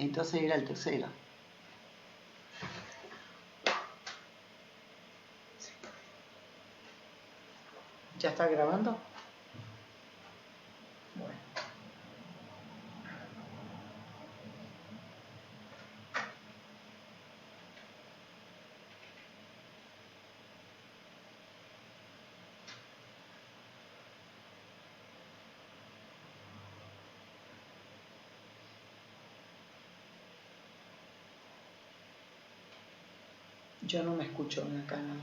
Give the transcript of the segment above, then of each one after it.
Entonces era el tercero. ¿Ya está grabando? Bueno. Yo no me escucho en acá nada.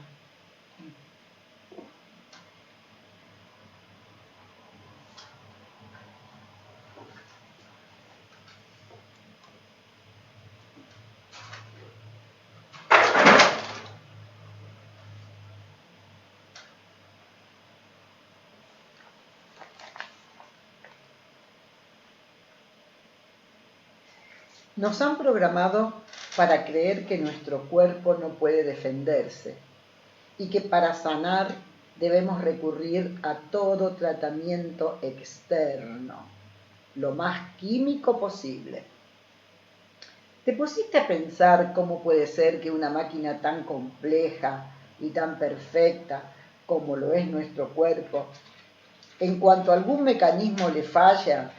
Nos han programado para creer que nuestro cuerpo no puede defenderse y que para sanar debemos recurrir a todo tratamiento externo, lo más químico posible. ¿Te pusiste a pensar cómo puede ser que una máquina tan compleja y tan perfecta como lo es nuestro cuerpo, en cuanto algún mecanismo le falla,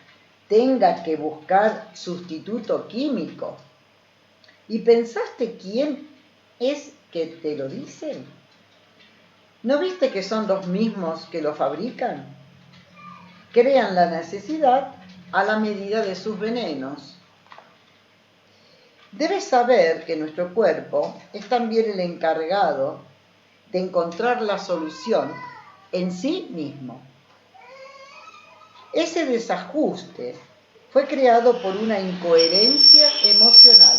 tenga que buscar sustituto químico? ¿Y pensaste quién es que te lo dice? ¿No viste que son los mismos que lo fabrican? Crean la necesidad a la medida de sus venenos. Debes saber que nuestro cuerpo es también el encargado de encontrar la solución en sí mismo. Ese desajuste fue creado por una incoherencia emocional,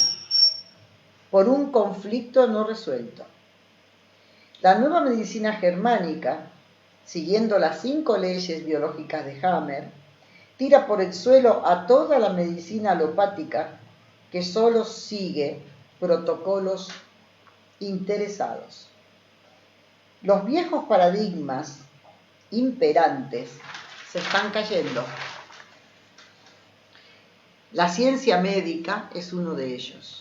por un conflicto no resuelto. La nueva medicina germánica, siguiendo las 5 leyes biológicas de Hammer, tira por el suelo a toda la medicina alopática que solo sigue protocolos interesados. Los viejos paradigmas imperantes se están cayendo. La ciencia médica es uno de ellos.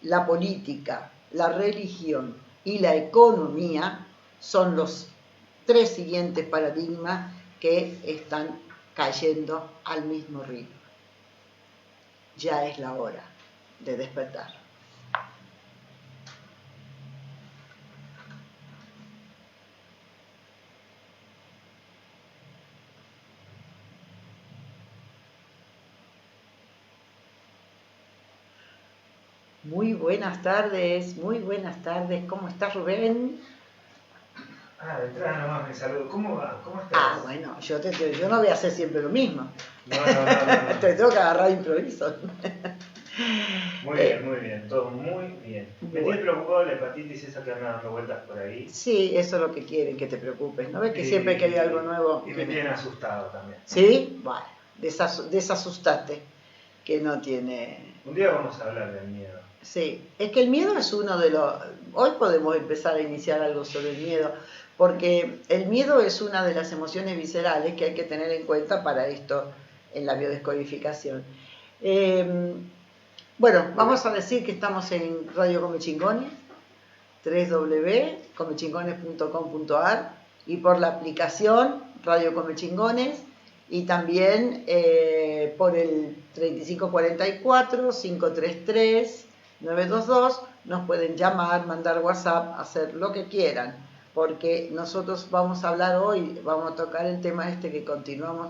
La política, la religión y la economía son los 3 siguientes paradigmas que están cayendo al mismo ritmo. Ya es la hora de despertar. Muy buenas tardes, ¿cómo estás, Rubén? De entrada nomás me saludo. ¿Cómo va? ¿Cómo estás? Bueno, yo no voy a hacer siempre lo mismo. No. Te tengo que agarrar improviso. Muy bien, todo muy bien. Me tiene preocupado la hepatitis esa que anda dando vueltas por ahí. Sí, eso es lo que quieren, que te preocupes. ¿No ves que siempre que hay algo nuevo? Y me tienen asustado también. ¿Sí? Bueno, desasustate, que no tiene... Un día vamos a hablar del miedo. Sí, es que el miedo es uno de los... Hoy podemos empezar a iniciar algo sobre el miedo, porque el miedo es una de las emociones viscerales que hay que tener en cuenta para esto en la biodescodificación. Bueno, vamos a decir que estamos en Radio Comechingones, www.comechingones.com.ar, y por la aplicación Radio Comechingones, y también por el 3544-533-922 nos pueden llamar, mandar WhatsApp, hacer lo que quieran, porque nosotros vamos a hablar hoy, vamos a tocar el tema este que continuamos,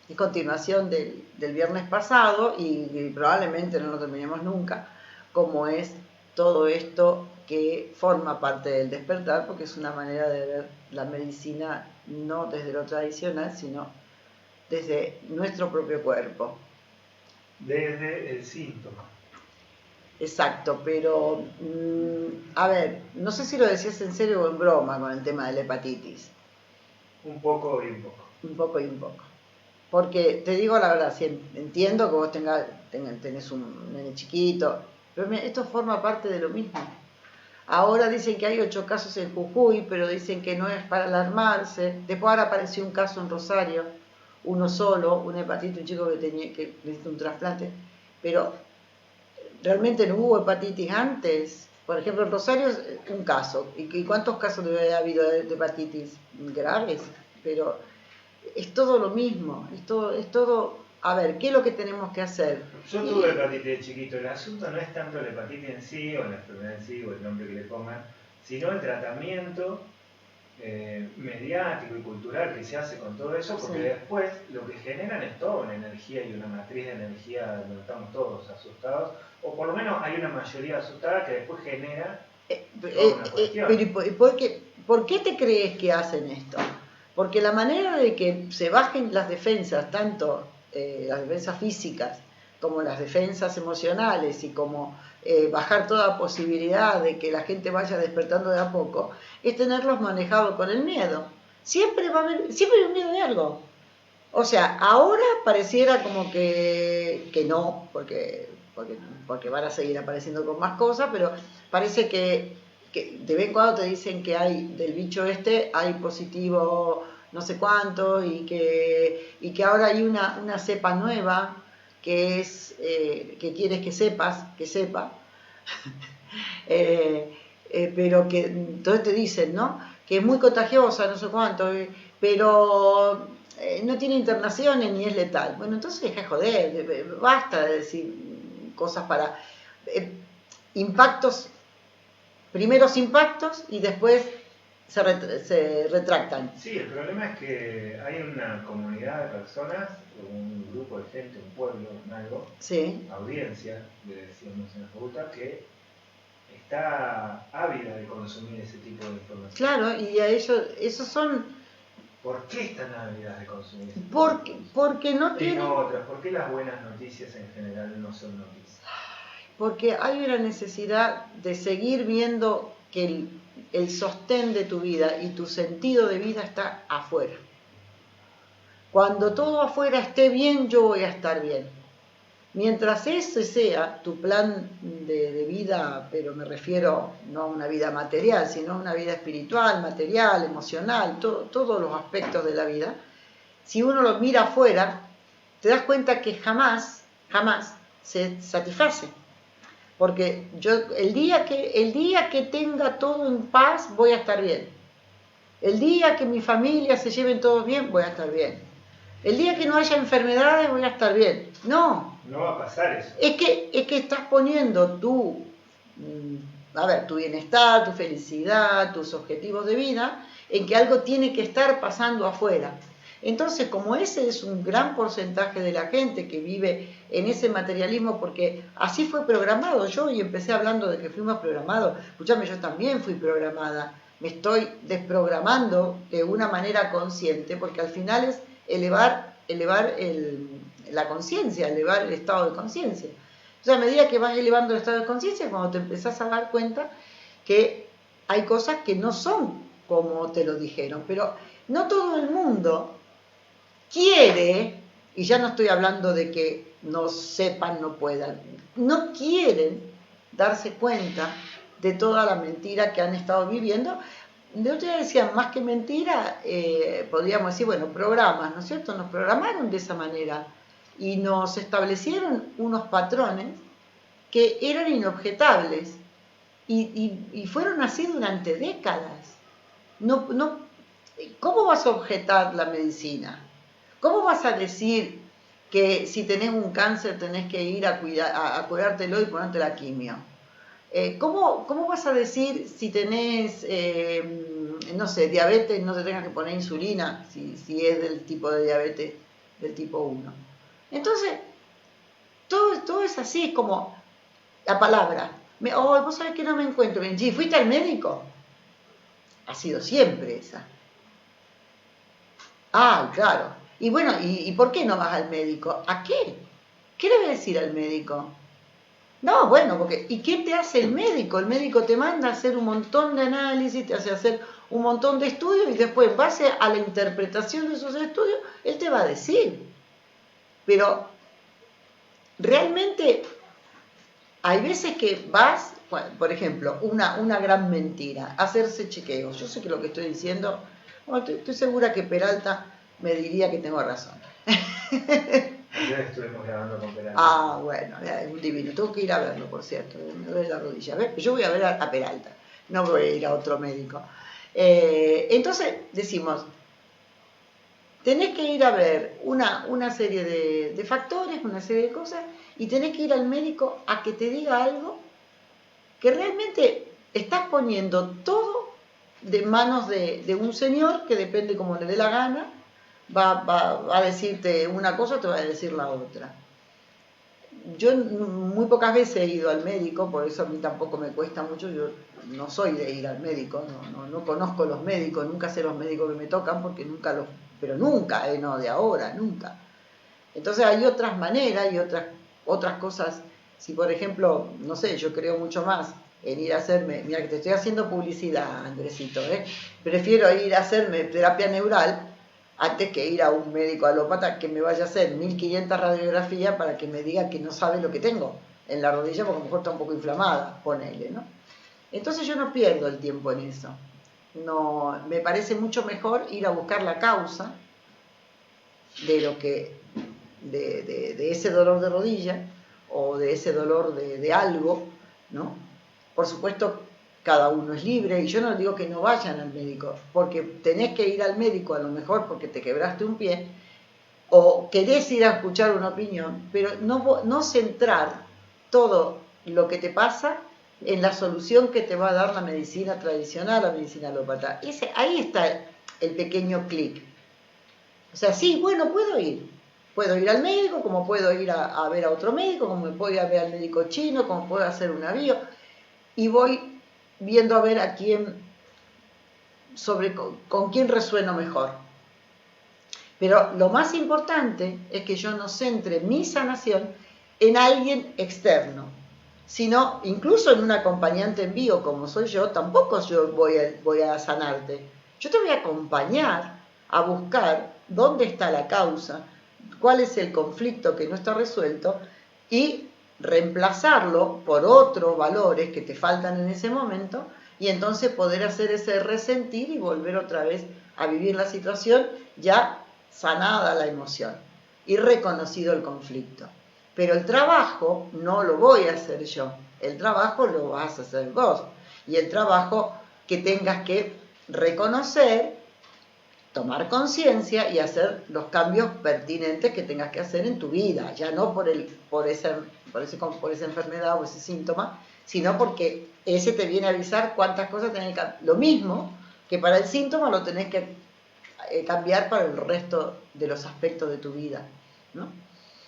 es continuación del viernes pasado y probablemente no lo terminemos nunca, como es todo esto que forma parte del despertar, porque es una manera de ver la medicina no desde lo tradicional, sino desde nuestro propio cuerpo. Desde el síntoma. Exacto, pero a ver, no sé si lo decías en serio o en broma con el tema de la hepatitis. Un poco y un poco. Un poco y un poco. Porque te digo la verdad, si entiendo que vos tenés un nene chiquito, pero esto forma parte de lo mismo. Ahora dicen que hay 8 casos en Jujuy, pero dicen que no es para alarmarse. Después ahora apareció un caso en Rosario, uno solo, una hepatitis, un chico que necesita un trasplante. Pero realmente no hubo hepatitis antes. Por ejemplo, en Rosario es un caso. ¿Y cuántos casos debe haber habido de hepatitis graves? Pero es todo lo mismo. Es todo. A ver, ¿qué es lo que tenemos que hacer? Yo tuve hepatitis de chiquito. El asunto no es tanto la hepatitis en sí, o la enfermedad en sí, o el nombre que le pongan, sino el tratamiento mediático y cultural que se hace con todo eso, porque después lo que generan es toda una energía y una matriz de energía donde estamos todos asustados, o por lo menos hay una mayoría asustada que después genera toda una cuestión. Pero ¿por qué te crees que hacen esto? Porque la manera de que se bajen las defensas, tanto las defensas físicas como las defensas emocionales y como bajar toda posibilidad de que la gente vaya despertando de a poco, es tenerlos manejados con el miedo. Siempre hay un miedo de algo. O sea, ahora pareciera como que no, porque van a seguir apareciendo con más cosas, pero parece que de vez en cuando te dicen que hay del bicho hay positivo no sé cuánto, y que ahora hay una cepa nueva que es que quieres que sepa, pero que entonces te dicen, ¿no? Que es muy contagiosa, no sé cuánto, pero no tiene internaciones ni es letal. Bueno, entonces deja de joder, basta de decir cosas para impactos, primeros impactos y después se retractan. Sí, el problema es que hay una comunidad de personas, un grupo de gente, un pueblo, algo, audiencia, le decíamos en la facultad, que está ávida de consumir ese tipo de información. Claro, y a esos son... ¿Por qué están ávidas de consumir ese tipo de información? Porque no tienen... Y no otras, ¿por qué las buenas noticias en general no son noticias? Porque hay una necesidad de seguir viendo que el sostén de tu vida y tu sentido de vida está afuera. Cuando todo afuera esté bien, yo voy a estar bien. Mientras ese sea tu plan de vida, pero me refiero no a una vida material, sino a una vida espiritual, material, emocional, todos los aspectos de la vida, si uno lo mira afuera, te das cuenta que jamás se satisface. Porque yo el día que tenga todo en paz, voy a estar bien. El día que mi familia se lleven todos bien, voy a estar bien. El día que no haya enfermedades, voy a estar bien. No va a pasar eso. Es que estás poniendo tu bienestar, tu felicidad, tus objetivos de vida, en que algo tiene que estar pasando afuera. Entonces, como ese es un gran porcentaje de la gente que vive en ese materialismo, porque así fue programado. Yo hoy empecé hablando de que fuimos programados. Escuchame, yo también fui programada. Me estoy desprogramando de una manera consciente, porque al final es elevar la conciencia, elevar el estado de conciencia. O sea, a medida que vas elevando el estado de conciencia, cuando te empezás a dar cuenta que hay cosas que no son como te lo dijeron, pero no todo el mundo quiere, y ya no estoy hablando de que no sepan, no puedan, no quieren darse cuenta de toda la mentira que han estado viviendo. De otra decían, más que mentira, podríamos decir, bueno, programas, ¿no es cierto? Nos programaron de esa manera y nos establecieron unos patrones que eran inobjetables y fueron así durante décadas. ¿Cómo vas a objetar la medicina? ¿Cómo vas a decir que si tenés un cáncer tenés que ir a curártelo y ponerte la quimio? ¿Cómo vas a decir si tenés, diabetes, no te tengas que poner insulina, si es del tipo de diabetes del tipo 1? Entonces, todo es así, es como la palabra. Vos sabés que no me encuentro bien. ¿Sí, fuiste al médico? Ha sido siempre esa. Ah, claro. Y bueno, ¿y por qué no vas al médico? ¿A qué? ¿Qué le voy a decir al médico? No, bueno, porque ¿y qué te hace el médico? El médico te manda a hacer un montón de análisis, te hace hacer un montón de estudios y después, en base a la interpretación de esos estudios, él te va a decir. Pero realmente hay veces que vas, por ejemplo, una gran mentira, hacerse chequeos. Yo sé que lo que estoy diciendo, estoy segura que Peralta me diría que tengo razón. Ayer estuvimos grabando con Peralta. Ah, bueno, es un divino. Tengo que ir a verlo, por cierto. Me duele la rodilla. Yo voy a ver a Peralta. No voy a ir a otro médico. Entonces decimos, tenés que ir a ver una serie de factores, una serie de cosas, y tenés que ir al médico a que te diga algo que realmente estás poniendo todo de manos de un señor que depende como le dé la gana, va a decirte una cosa, te va a decir la otra. Yo muy pocas veces he ido al médico, por eso a mí tampoco me cuesta mucho, yo no soy de ir al médico, no conozco los médicos, nunca sé los médicos que me tocan, porque nunca pero nunca, no de ahora, nunca. Entonces hay otras maneras y otras cosas. Si por ejemplo, no sé, yo creo mucho más en ir a hacerme, mira que te estoy haciendo publicidad, Andresito, prefiero ir a hacerme terapia neural antes que ir a un médico alópata que me vaya a hacer 1500 radiografías para que me diga que no sabe lo que tengo en la rodilla porque a lo mejor está un poco inflamada, ponele, ¿no? Entonces yo no pierdo el tiempo en eso. No, me parece mucho mejor ir a buscar la causa de lo que de ese dolor de rodilla o de ese dolor de algo, ¿no? Por supuesto, cada uno es libre y yo no digo que no vayan al médico, porque tenés que ir al médico a lo mejor porque te quebraste un pie o querés ir a escuchar una opinión, pero no centrar todo lo que te pasa en la solución que te va a dar la medicina tradicional, la medicina alópata. Ahí está el pequeño clic. O sea, sí, bueno, puedo ir al médico, como puedo ir a ver a otro médico, como puedo ir a ver al médico chino, como puedo hacer una bio, y voy viendo a ver a quién, con quién resueno mejor. Pero lo más importante es que yo no centre mi sanación en alguien externo, sino incluso en un acompañante en bio como soy yo, tampoco yo voy a sanarte. Yo te voy a acompañar a buscar dónde está la causa, cuál es el conflicto que no está resuelto y reemplazarlo por otros valores que te faltan en ese momento y entonces poder hacer ese resentir y volver otra vez a vivir la situación ya sanada la emoción y reconocido el conflicto. Pero el trabajo no lo voy a hacer yo, el trabajo lo vas a hacer vos. Y el trabajo que tengas que reconocer, tomar conciencia y hacer los cambios pertinentes que tengas que hacer en tu vida, ya no por esa enfermedad o ese síntoma, sino porque ese te viene a avisar cuántas cosas tenés que cambiar. Lo mismo que para el síntoma lo tenés que cambiar para el resto de los aspectos de tu vida, ¿no?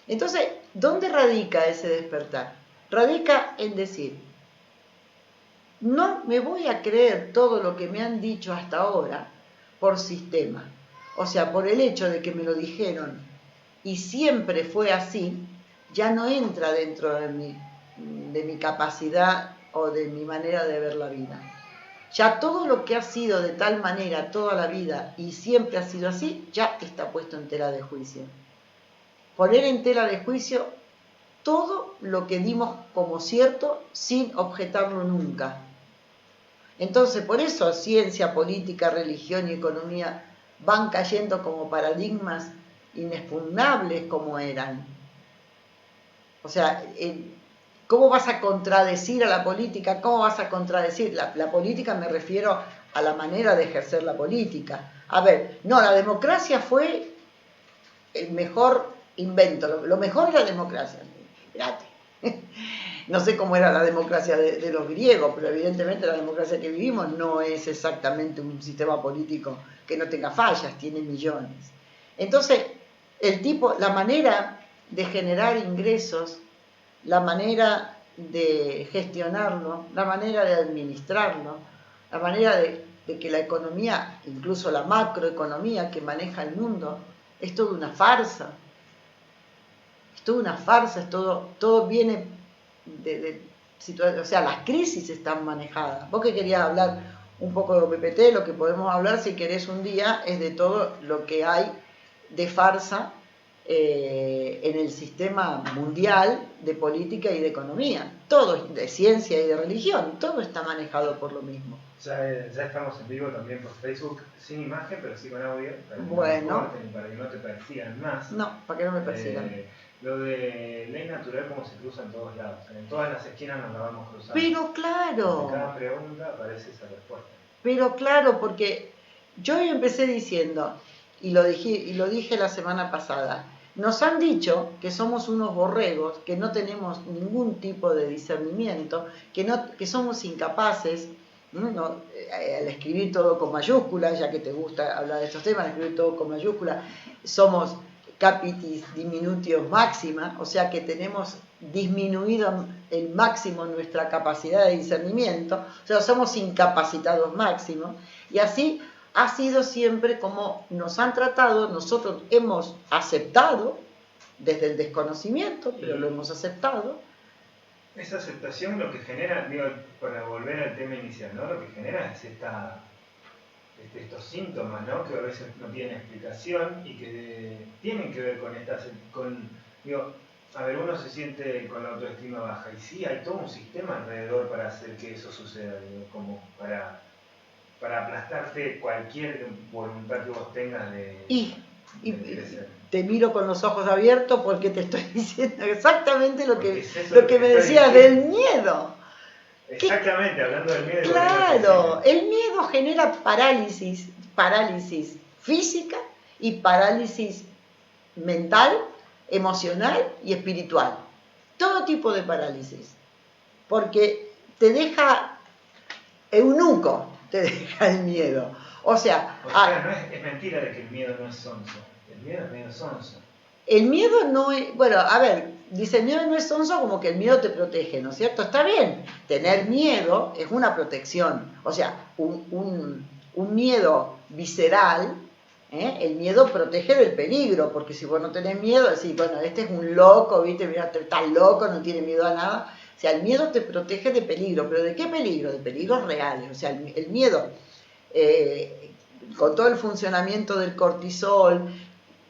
Entonces, ¿dónde radica ese despertar? Radica en decir, no me voy a creer todo lo que me han dicho hasta ahora por sistema. O sea, por el hecho de que me lo dijeron y siempre fue así, ya no entra dentro de mi capacidad o de mi manera de ver la vida. Ya todo lo que ha sido de tal manera toda la vida y siempre ha sido así, ya está puesto en tela de juicio. Poner en tela de juicio todo lo que dimos como cierto sin objetarlo nunca. Entonces, por eso ciencia, política, religión y economía van cayendo como paradigmas inexpugnables como eran. O sea, ¿cómo vas a contradecir a la política? ¿Cómo vas a contradecir? La política me refiero a la manera de ejercer la política. A ver, no, la democracia fue el mejor invento, lo mejor es la democracia. Espérate. No sé cómo era la democracia de los griegos, pero evidentemente la democracia que vivimos no es exactamente un sistema político que no tenga fallas, tiene millones. Entonces, la manera de generar ingresos, la manera de gestionarlo, la manera de administrarlo, la manera de que la economía, incluso la macroeconomía que maneja el mundo, es toda una farsa. Es toda una farsa, todo viene de situaciones, o sea, las crisis están manejadas. Vos que querías hablar un poco de PPT, lo que podemos hablar si querés un día es de todo lo que hay de farsa en el sistema mundial de política y de economía. Todo, de ciencia y de religión, todo está manejado por lo mismo. Ya estamos en vivo también por Facebook, sin imagen, pero sí con audio, para que bueno, no corten, para que no te persigan más. No, para que no me persigan. Lo de ley natural, como se cruza en todos lados. En todas las esquinas nos la vamos cruzando. Pero claro. En cada pregunta aparece esa respuesta. Pero claro, porque yo empecé diciendo, y lo dije la semana pasada, nos han dicho que somos unos borregos, que no tenemos ningún tipo de discernimiento, que somos incapaces, ¿no? Al escribir todo con mayúsculas, ya que te gusta hablar de estos temas, al escribir todo con mayúsculas, somos capitis diminutios máxima, o sea que tenemos disminuido el máximo nuestra capacidad de discernimiento, o sea, somos incapacitados máximos, y así ha sido siempre como nos han tratado. Nosotros hemos aceptado desde el desconocimiento, pero lo hemos aceptado. Esa aceptación lo que genera, digo, para volver al tema inicial, ¿no? Lo que genera es estos síntomas, ¿no? Que a veces no tienen explicación y que tienen que ver con digo, a ver, uno se siente con la autoestima baja y sí, hay todo un sistema alrededor para hacer que eso suceda, digo, como para aplastarte cualquier voluntad que vos tengas de crecer. Te miro con los ojos abiertos porque te estoy diciendo exactamente lo que me decías del miedo. Exactamente, hablando del miedo. Claro, el miedo genera parálisis física y parálisis mental, emocional y espiritual. Todo tipo de parálisis. Porque te deja eunuco, te deja el miedo. O sea, no es mentira de que el miedo no es sonso. El miedo es medio sonso. El miedo no es, bueno, a ver, dice el miedo no es sonso como que el miedo te protege, ¿no es cierto? Está bien, tener miedo es una protección, o sea, un miedo visceral, el miedo protege del peligro, porque si vos no tenés miedo, decís, bueno, este es un loco, ¿viste? Mira, está loco, no tiene miedo a nada. O sea, el miedo te protege de peligro, pero ¿de qué peligro? De peligros reales, o sea, el miedo, con todo el funcionamiento del cortisol.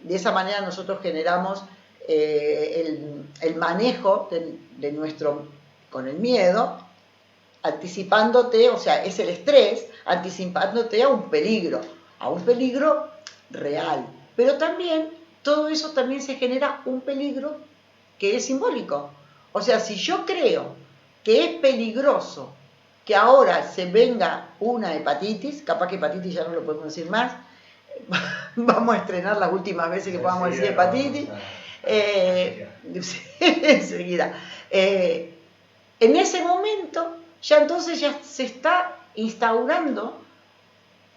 De esa manera nosotros generamos el manejo de nuestro, con el miedo, anticipándote, o sea, es el estrés, anticipándote a un peligro real. Pero también, todo eso también se genera un peligro que es simbólico. O sea, si yo creo que es peligroso que ahora se venga una hepatitis, capaz que hepatitis ya no lo podemos decir más, vamos a estrenar las últimas veces que podamos decir hepatitis, enseguida. En ese momento, ya entonces ya se está instaurando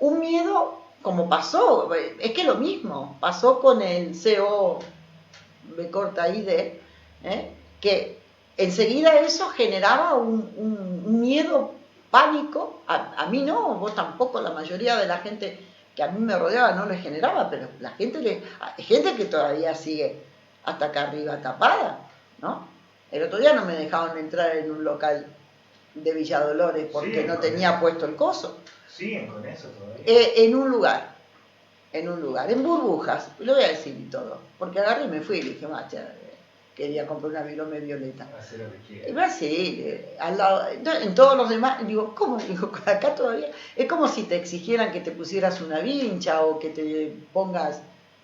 un miedo, como pasó, es que lo mismo, pasó con el COVID, que enseguida eso generaba un miedo, pánico, a mí no, vos tampoco, la mayoría de la gente que a mí me rodeaba no le generaba, pero la gente hay gente que todavía sigue hasta acá arriba tapada, ¿no? El otro día no me dejaban entrar en un local de Villa Dolores porque no tenía puesto el coso. ¿Siguen con eso todavía? En un lugar, en Burbujas, lo voy a decir y todo, porque agarré y me fui y le dije, macha, quería comprar una Vilome violeta. Hacer lo que quiera. Y va así, al lado, en todos los demás, digo, ¿cómo? Digo, acá todavía. Es como si te exigieran que te pusieras una vincha o que te pongas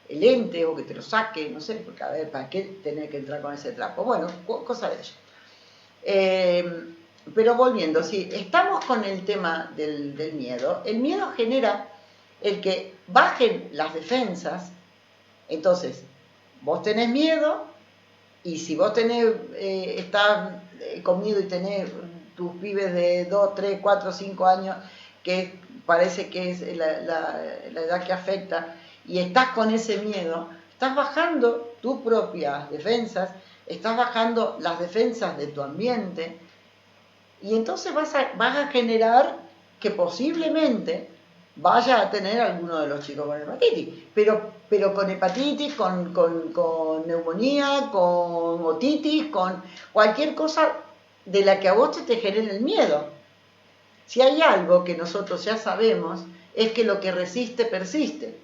el lente o que te lo saque, no sé, porque a ver, ¿para qué tener que entrar con ese trapo? Bueno, cosa de ello. Pero volviendo, sí, estamos con el tema del miedo. El miedo genera el que bajen las defensas. Entonces, vos tenés miedo. Y si vos estás comido y tenés tus pibes de 2, 3, 4, 5 años, que parece que es la edad que afecta, y estás con ese miedo, estás bajando tus propias defensas, estás bajando las defensas de tu ambiente, y entonces vas a generar que posiblemente vaya a tener alguno de los chicos con hepatitis, pero con hepatitis, con neumonía, con otitis, con cualquier cosa de la que a vos te genere el miedo. Si hay algo que nosotros ya sabemos, es que lo que resiste, persiste.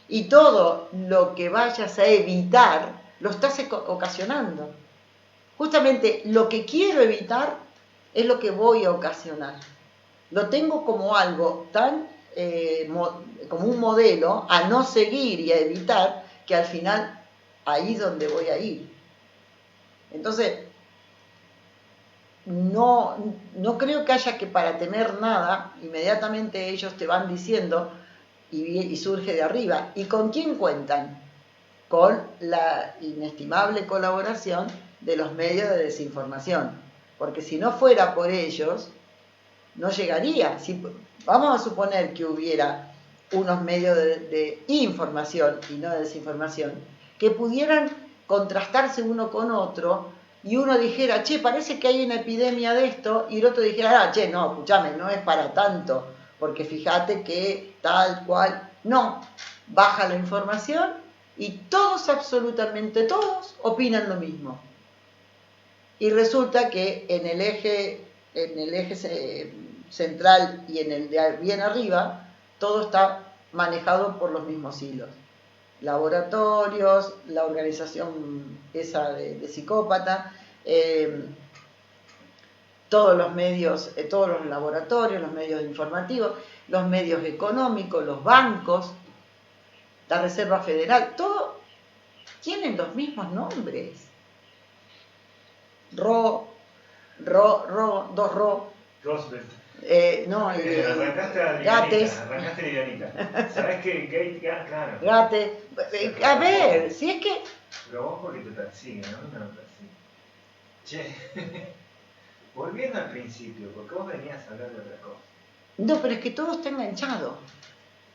Y todo lo que vayas a evitar, lo estás ocasionando. Justamente lo que quiero evitar es lo que voy a ocasionar. Lo tengo como algo tan, como un modelo a no seguir y a evitar, que al final ahí es donde voy a ir. Entonces, no creo que haya que para tener nada, inmediatamente ellos te van diciendo y surge de arriba. ¿Y con quién cuentan? Con la inestimable colaboración de los medios de desinformación. Porque si no fuera por ellos, no llegaría. Vamos a suponer que hubiera unos medios de información y no de desinformación, que pudieran contrastarse uno con otro, y uno dijera, che, parece que hay una epidemia de esto, y el otro dijera, che, no, escúchame, no es para tanto, porque fíjate que tal cual. No, baja la información y todos, absolutamente todos, opinan lo mismo. Y resulta que en el eje central y en el de bien arriba, todo está manejado por los mismos hilos. Laboratorios, la organización esa de psicópata, todos los medios, todos los laboratorios, los medios informativos, los medios económicos, los bancos, la Reserva Federal, todo tienen los mismos nombres. Roosevelt. Arrancaste a livianita. ¿Sabés qué? Claro. Gate. A ver, si es que... Pero vos porque te persiguen, a mí no me persiguen. Che, volviendo al principio, porque vos venías a hablar de otra cosa. No, pero es que todo está enganchado.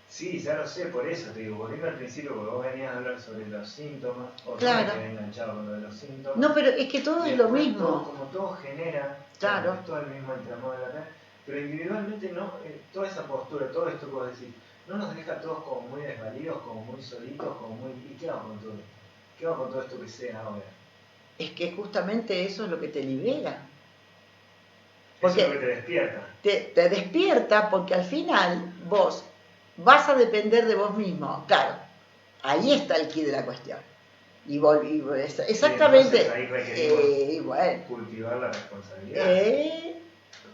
Sí, ya lo sé, por eso te digo, volviendo al principio, porque vos venías a hablar sobre los síntomas, o claro. te habías enganchado con lo de los síntomas. No, pero es que todo es lo mismo. Como todo genera, claro. Es todo el mismo entramado de la red, pero individualmente no, toda esa postura, todo esto que vos decís, no nos deja a todos como muy desvalidos, como muy solitos, como muy... ¿Y qué hago con todo esto? ¿Qué hago con todo esto que sé ahora? Es que justamente eso es lo que te libera. Porque eso es lo que te despierta. Te despierta porque al final vos vas a depender de vos mismo. Claro, ahí está el quid de la cuestión. Y exactamente. Ahí requerimos bueno, cultivar la responsabilidad.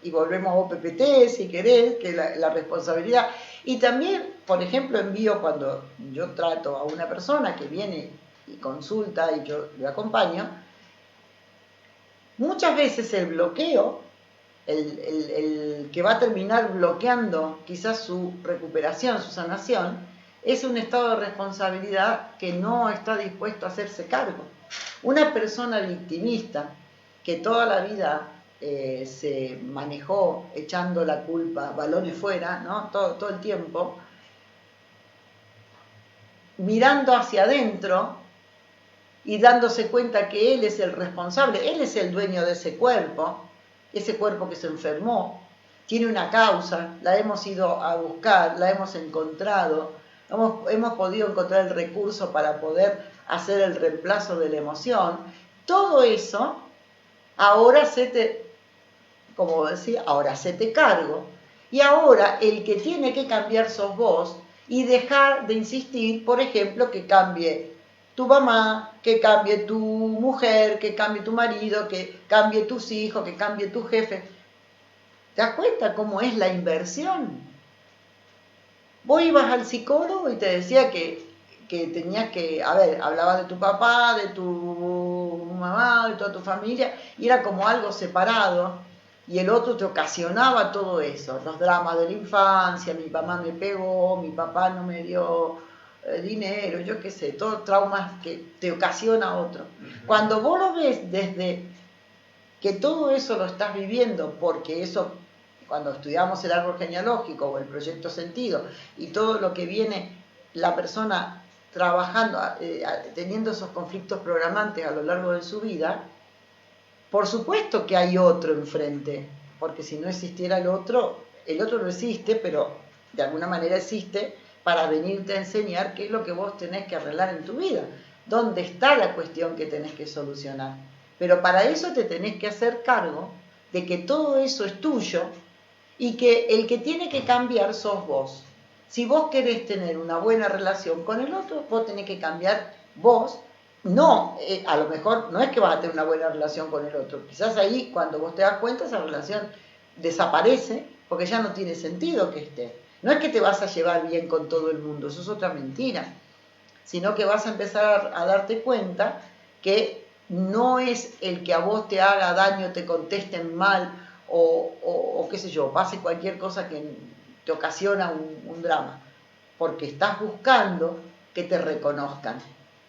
Y volvemos a OPPT, si querés, que la responsabilidad. Y también, por ejemplo, envío cuando yo trato a una persona que viene y consulta y yo le acompaño, muchas veces el bloqueo, el que va a terminar bloqueando quizás su recuperación, su sanación, es un estado de responsabilidad que no está dispuesto a hacerse cargo. Una persona victimista que toda la vida se manejó echando la culpa, balones fuera, ¿no? todo el tiempo, mirando hacia adentro y dándose cuenta que él es el responsable, él es el dueño de ese cuerpo que se enfermó, tiene una causa, la hemos ido a buscar, la hemos encontrado, hemos podido encontrar el recurso para poder hacer el reemplazo de la emoción. Todo eso, ahora como decía, ahora se te cargo. Y ahora el que tiene que cambiar sos vos y dejar de insistir, por ejemplo, que cambie tu mamá, que cambie tu mujer, que cambie tu marido, que cambie tus hijos, que cambie tu jefe. ¿Te das cuenta cómo es la inversión? Vos ibas al psicólogo y te decía que tenías que, hablaba de tu papá, de tu mamá, de toda tu familia, y era como algo separado, y el otro te ocasionaba todo eso, los dramas de la infancia, mi mamá me pegó, mi papá no me dio dinero, yo qué sé, todos traumas que te ocasiona otro. Cuando vos lo ves desde que todo eso lo estás viviendo, porque eso, cuando estudiamos el árbol genealógico o el proyecto sentido, y todo lo que viene la persona trabajando, teniendo esos conflictos programantes a lo largo de su vida, por supuesto que hay otro enfrente, porque si no existiera el otro no existe, pero de alguna manera existe para venirte a enseñar qué es lo que vos tenés que arreglar en tu vida, dónde está la cuestión que tenés que solucionar. Pero para eso te tenés que hacer cargo de que todo eso es tuyo y que el que tiene que cambiar sos vos. Si vos querés tener una buena relación con el otro, vos tenés que cambiar vos. No, a lo mejor no es que vas a tener una buena relación con el otro. Quizás ahí, cuando vos te das cuenta, esa relación desaparece porque ya no tiene sentido que esté. No es que te vas a llevar bien con todo el mundo, eso es otra mentira. Sino que vas a empezar a darte cuenta que no es el que a vos te haga daño, te contesten mal o qué sé yo, pase cualquier cosa que te ocasiona un drama. Porque estás buscando que te reconozcan.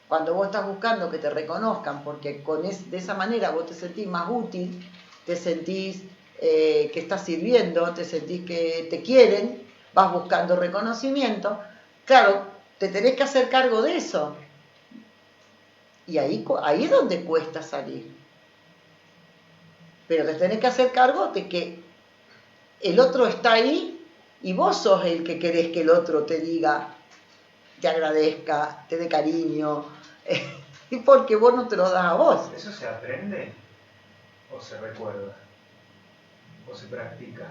Cuando vos estás buscando que te reconozcan, porque de esa manera vos te sentís más útil, te sentís que estás sirviendo, te sentís que te quieren, vas buscando reconocimiento, claro, te tenés que hacer cargo de eso. Y ahí es donde cuesta salir. Pero te tenés que hacer cargo de que el otro está ahí y vos sos el que querés que el otro te diga, te agradezca, te dé cariño, porque vos no te lo das a vos. ¿Eso se aprende o se recuerda o se practica?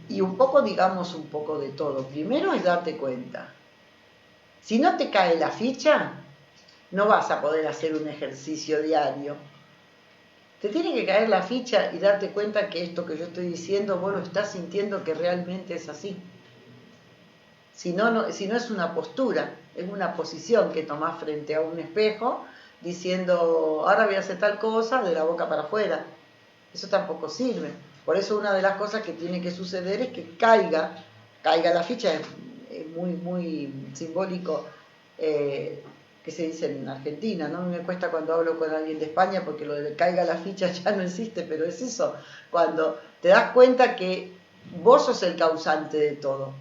Y un poco, digamos, un poco de todo. Primero es darte cuenta. Si no te cae la ficha, no vas a poder hacer un ejercicio diario. Te tiene que caer la ficha y darte cuenta que esto que yo estoy diciendo, vos lo estás sintiendo que realmente es así. Si no es una postura, es una posición que tomás frente a un espejo diciendo, ahora voy a hacer tal cosa de la boca para afuera. Eso tampoco sirve. Por eso una de las cosas que tiene que suceder es que caiga la ficha, es muy simbólico que se dice en Argentina, ¿no? Me cuesta cuando hablo con alguien de España porque lo de caiga la ficha ya no existe, pero es eso, cuando te das cuenta que vos sos el causante de todo.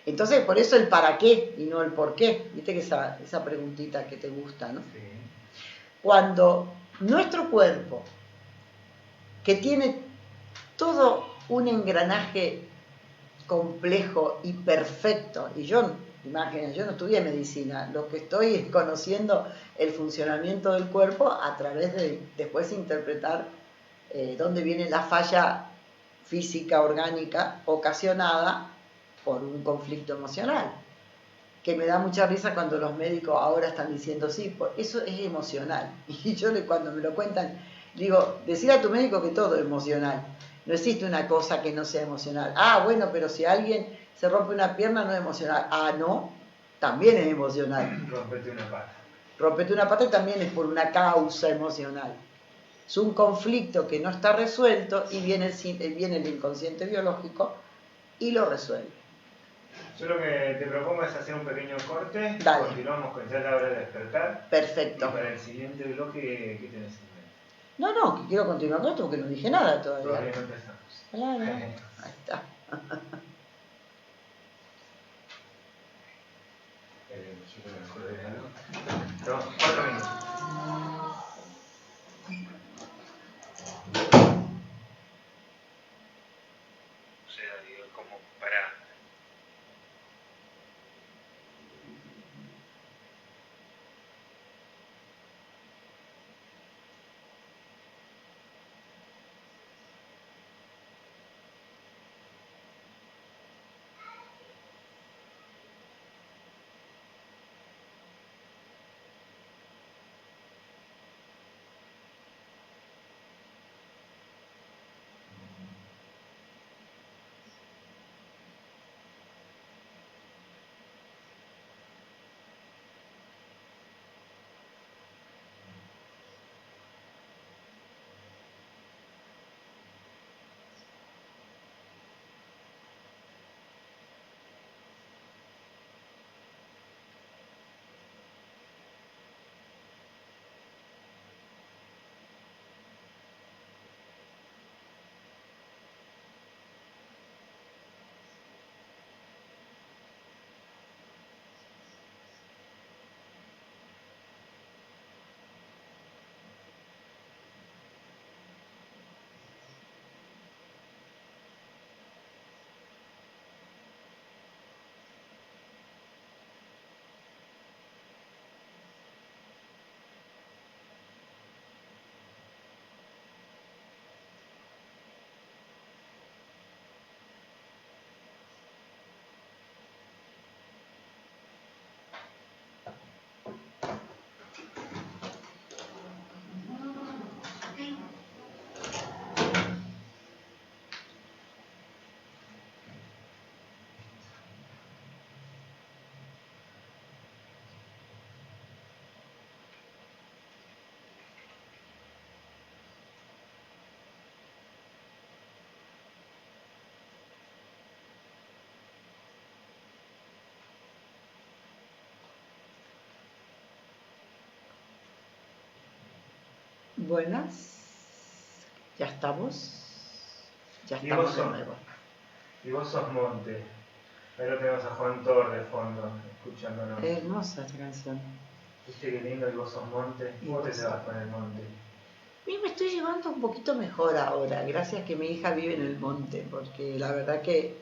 Entonces, por eso el para qué y no el por qué. Viste que esa preguntita que te gusta, ¿no? Sí. Cuando nuestro cuerpo, que tiene todo un engranaje complejo y perfecto, y yo no estudié medicina, lo que estoy es conociendo el funcionamiento del cuerpo a través de después interpretar dónde viene la falla física, orgánica, ocasionada por un conflicto emocional, que me da mucha risa cuando los médicos ahora están diciendo, sí, eso es emocional. Y yo cuando me lo cuentan, digo, decir a tu médico que todo es emocional. No existe una cosa que no sea emocional. Ah, bueno, pero si alguien se rompe una pierna no es emocional. Ah, no, también es emocional. Rompete una pata. Rompete una pata y también es por una causa emocional. Es un conflicto que no está resuelto y viene el inconsciente biológico y lo resuelve. Yo lo que te propongo es hacer un pequeño corte. Dale. Continuamos con ya la hora de despertar. Perfecto. Y para el siguiente bloque, ¿qué tenés en mente? No, que quiero continuar con esto porque no dije nada todavía. Todavía no empezamos. Claro. Ahí está. Yo me acordé de algo. Tenemos 4 minutos. O sea, digo, como para... Buenas. Ya estamos. Ya estamos de nuevo. Y vos sos monte. Ahí lo tenemos a Juan Tor de fondo, escuchándonos. Es hermosa esta canción. ¿Viste qué lindo? Y vos sos monte. ¿Cómo te llevas con el monte? Y me estoy llevando un poquito mejor ahora, gracias que mi hija vive en el monte, porque la verdad que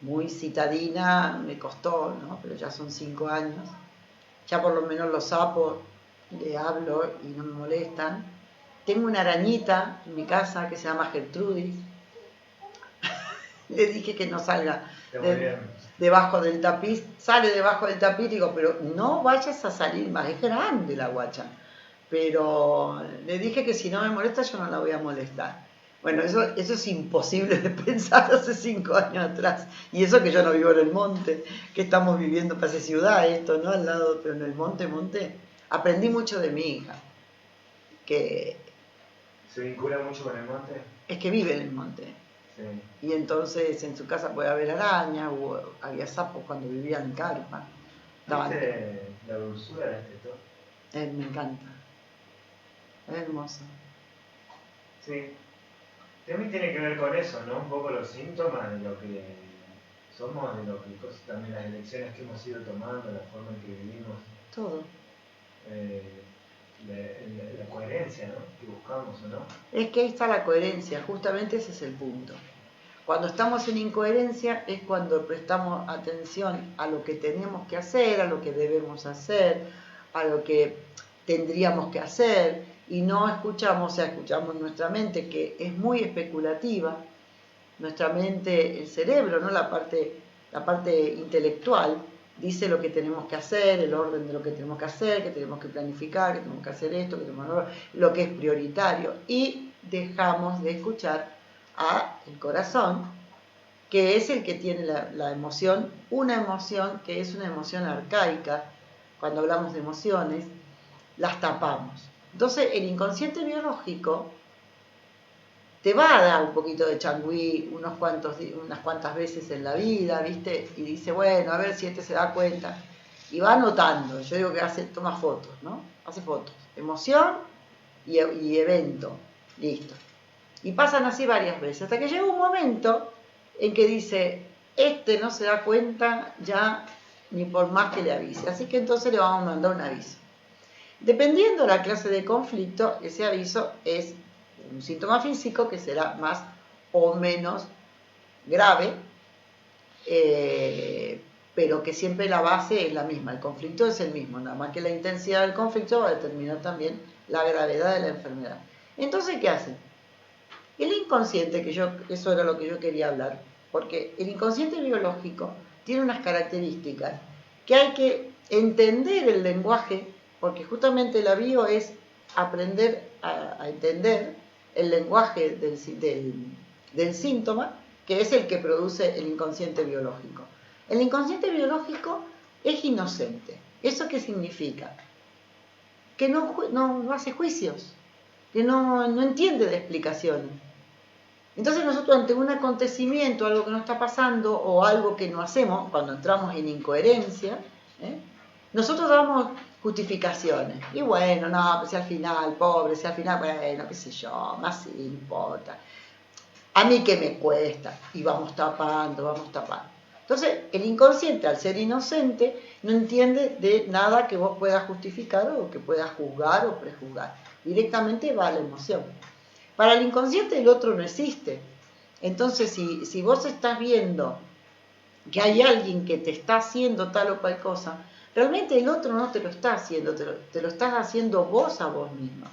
muy citadina me costó, ¿no? Pero ya son 5 años. Ya por lo menos los sapos le hablo y no me molestan. Tengo una arañita en mi casa que se llama Gertrudis. Le dije que no salga debajo del tapiz. Sale debajo del tapiz y digo, pero no vayas a salir más, es grande la guacha. Pero le dije que si no me molesta yo no la voy a molestar. Bueno, eso es imposible de pensar hace 5 años atrás. Y eso que yo no vivo en el monte, que estamos viviendo, parece ciudad esto, ¿no? Al lado, pero en el monte. Aprendí mucho de mi hija. Que ¿Se vincula mucho con el monte? Es que vive en el monte. Sí. Y entonces en su casa puede haber arañas, había sapos cuando vivía en carpa. ¿Viste la dulzura de este todo? Me encanta. Es hermoso. Sí. También tiene que ver con eso, ¿no? Un poco los síntomas de lo que somos, de lo que también las elecciones que hemos ido tomando, la forma en que vivimos. Todo. La coherencia, ¿no? Que buscamos, ¿o no? Es que ahí está la coherencia, justamente ese es el punto. Cuando estamos en incoherencia es cuando prestamos atención a lo que tenemos que hacer, a lo que debemos hacer, a lo que tendríamos que hacer, y no escuchamos, o sea, escuchamos nuestra mente, que es muy especulativa, nuestra mente, el cerebro, ¿no? La parte intelectual, dice lo que tenemos que hacer, el orden de lo que tenemos que hacer, que tenemos que planificar, que tenemos que hacer esto, que tenemos lo que es prioritario, y dejamos de escuchar a el corazón, que es el que tiene la emoción, una emoción que es una emoción arcaica. Cuando hablamos de emociones, las tapamos. Entonces, el inconsciente biológico te va a dar un poquito de changüí unas cuantas veces en la vida, ¿viste? Y dice, bueno, a ver si este se da cuenta. Y va anotando. Yo digo que toma fotos, ¿no? Hace fotos. Emoción y evento. Listo. Y pasan así varias veces. Hasta que llega un momento en que dice, este no se da cuenta ya ni por más que le avise. Así que entonces le vamos a mandar un aviso. Dependiendo de la clase de conflicto, ese aviso es un síntoma físico que será más o menos grave, pero que siempre la base es la misma, el conflicto es el mismo, nada más que la intensidad del conflicto va a determinar también la gravedad de la enfermedad. Entonces, ¿qué hace? El inconsciente, eso era lo que yo quería hablar, porque el inconsciente biológico tiene unas características que hay que entender el lenguaje, porque justamente la bio es aprender a entender el lenguaje del síntoma, que es el que produce el inconsciente biológico. El inconsciente biológico es inocente. ¿Eso qué significa? Que no hace juicios, que no entiende de explicaciones. Entonces nosotros ante un acontecimiento, algo que nos está pasando o algo que no hacemos, cuando entramos en incoherencia, nosotros damos justificaciones. Y bueno, no, pues si al final, pobre, si al final, bueno, qué sé yo, más sí, no importa. A mí qué me cuesta. Y vamos tapando. Entonces, el inconsciente, al ser inocente, no entiende de nada que vos puedas justificar o que puedas juzgar o prejuzgar. Directamente va a la emoción. Para el inconsciente el otro no existe. Entonces, si vos estás viendo que hay alguien que te está haciendo tal o cual cosa, realmente el otro no te lo está haciendo, te lo estás haciendo vos a vos mismo.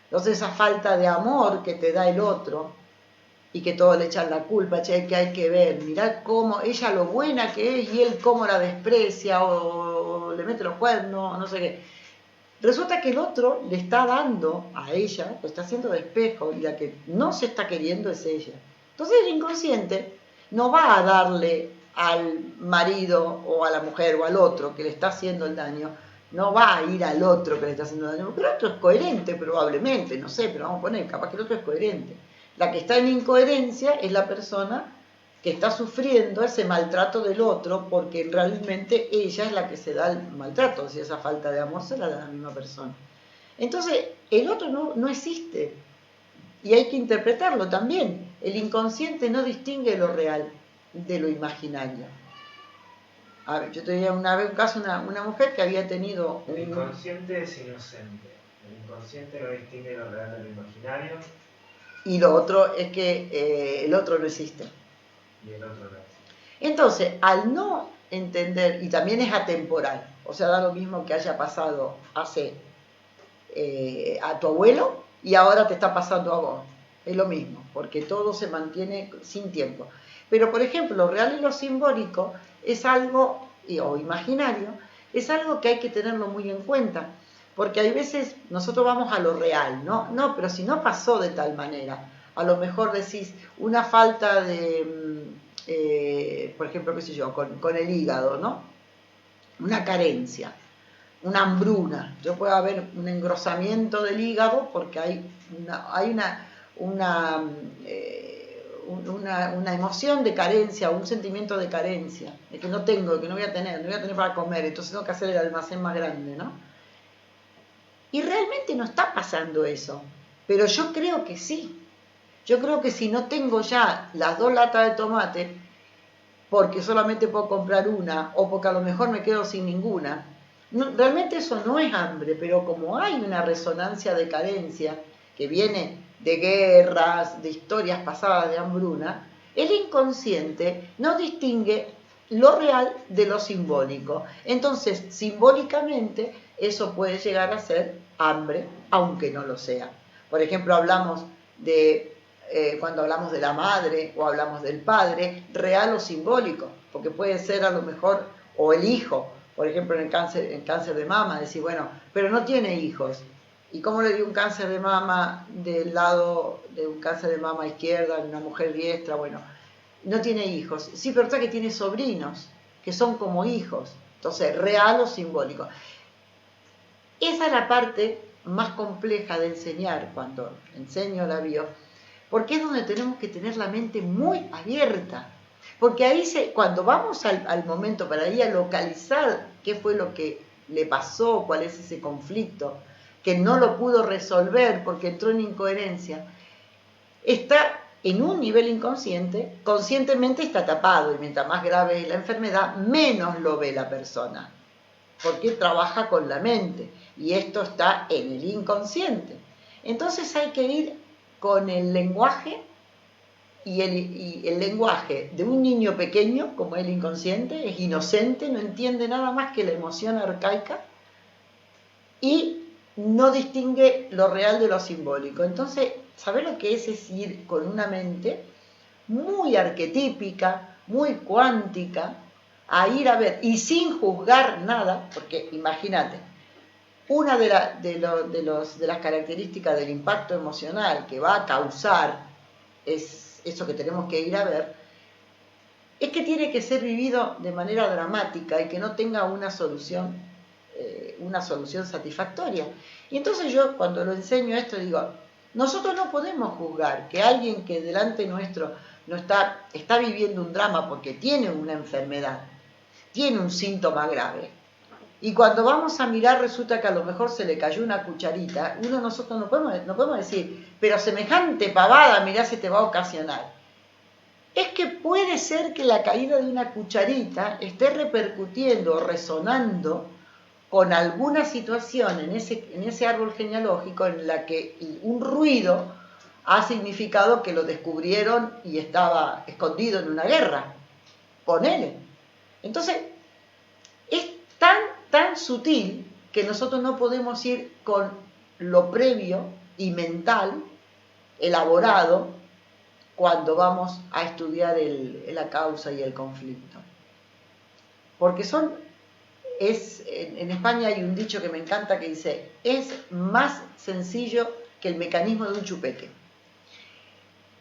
Entonces esa falta de amor que te da el otro y que todos le echan la culpa, che, que hay que ver, mirá cómo ella lo buena que es y él cómo la desprecia o le mete los cuernos, no sé qué. Resulta que el otro le está dando a ella, lo está haciendo de espejo y la que no se está queriendo es ella. Entonces el inconsciente no va a darle al marido o a la mujer o al otro que le está haciendo el daño, no va a ir al otro que le está haciendo daño, pero el otro es coherente probablemente, no sé, pero vamos a poner, capaz que el otro es coherente. La que está en incoherencia es la persona que está sufriendo ese maltrato del otro porque realmente ella es la que se da el maltrato, si esa falta de amor se la da a la misma persona. Entonces, el otro no existe. Y hay que interpretarlo también. El inconsciente no distingue lo real de lo imaginario. A ver, yo tenía una vez un caso, una mujer que había tenido... El inconsciente es inocente. El inconsciente no distingue lo real de lo imaginario. Y lo otro es que el otro no existe. Y el otro no existe. Entonces, al no entender, y también es atemporal, o sea, da lo mismo que haya pasado hace a tu abuelo y ahora te está pasando a vos. Es lo mismo, porque todo se mantiene sin tiempo. Pero, por ejemplo, lo real y lo simbólico es algo, o imaginario, es algo que hay que tenerlo muy en cuenta. Porque hay veces nosotros vamos a lo real, ¿no? No, pero si no pasó de tal manera, a lo mejor decís una falta de, por ejemplo, qué sé yo, con el hígado, ¿no? Una carencia, una hambruna. Yo puedo haber un engrosamiento del hígado porque hay una emoción de carencia, un sentimiento de carencia, de que no tengo, de que no voy a tener para comer, entonces tengo que hacer el almacén más grande, ¿no? Y realmente no está pasando eso, pero yo creo que sí. Yo creo que si no tengo ya las 2 latas de tomate, porque solamente puedo comprar una, o porque a lo mejor me quedo sin ninguna, realmente eso no es hambre, pero como hay una resonancia de carencia que viene de guerras, de historias pasadas de hambruna, el inconsciente no distingue lo real de lo simbólico. Entonces, simbólicamente, eso puede llegar a ser hambre, aunque no lo sea. Por ejemplo, hablamos de, cuando hablamos de la madre o hablamos del padre, real o simbólico, porque puede ser a lo mejor, o el hijo, por ejemplo, en cáncer de mama, decir, bueno, pero no tiene hijos. ¿Y cómo le dio un cáncer de mama del lado de un cáncer de mama izquierda, de una mujer diestra? Bueno, no tiene hijos. Sí, pero está que tiene sobrinos, que son como hijos. Entonces, real o simbólico. Esa es la parte más compleja de enseñar cuando enseño la bio, porque es donde tenemos que tener la mente muy abierta. Porque ahí, cuando vamos al momento para ir a localizar qué fue lo que le pasó, cuál es ese conflicto, que no lo pudo resolver porque entró en incoherencia, está en un nivel inconsciente, conscientemente está tapado, y mientras más grave es la enfermedad, menos lo ve la persona, porque trabaja con la mente, y esto está en el inconsciente. Entonces hay que ir con el lenguaje, y el lenguaje de un niño pequeño, como el inconsciente, es inocente, no entiende nada más que la emoción arcaica, y no distingue lo real de lo simbólico. Entonces, ¿saber lo que es ir con una mente muy arquetípica, muy cuántica, a ir a ver, y sin juzgar nada? Porque imagínate, una de las características del impacto emocional que va a causar es eso que tenemos que ir a ver, es que tiene que ser vivido de manera dramática y que no tenga una solución satisfactoria. Y entonces yo cuando lo enseño esto digo, nosotros no podemos juzgar que alguien que delante nuestro no está viviendo un drama porque tiene una enfermedad, tiene un síntoma grave, y cuando vamos a mirar resulta que a lo mejor se le cayó una cucharita, nosotros no podemos decir, pero semejante pavada, mirá, se te va a ocasionar. Es que puede ser que la caída de una cucharita esté repercutiendo o resonando con alguna situación en ese árbol genealógico en la que un ruido ha significado que lo descubrieron y estaba escondido en una guerra. Ponele. Entonces, es tan sutil que nosotros no podemos ir con lo previo y mental, elaborado, cuando vamos a estudiar la causa y el conflicto. Porque en España hay un dicho que me encanta que dice, es más sencillo que el mecanismo de un chupete.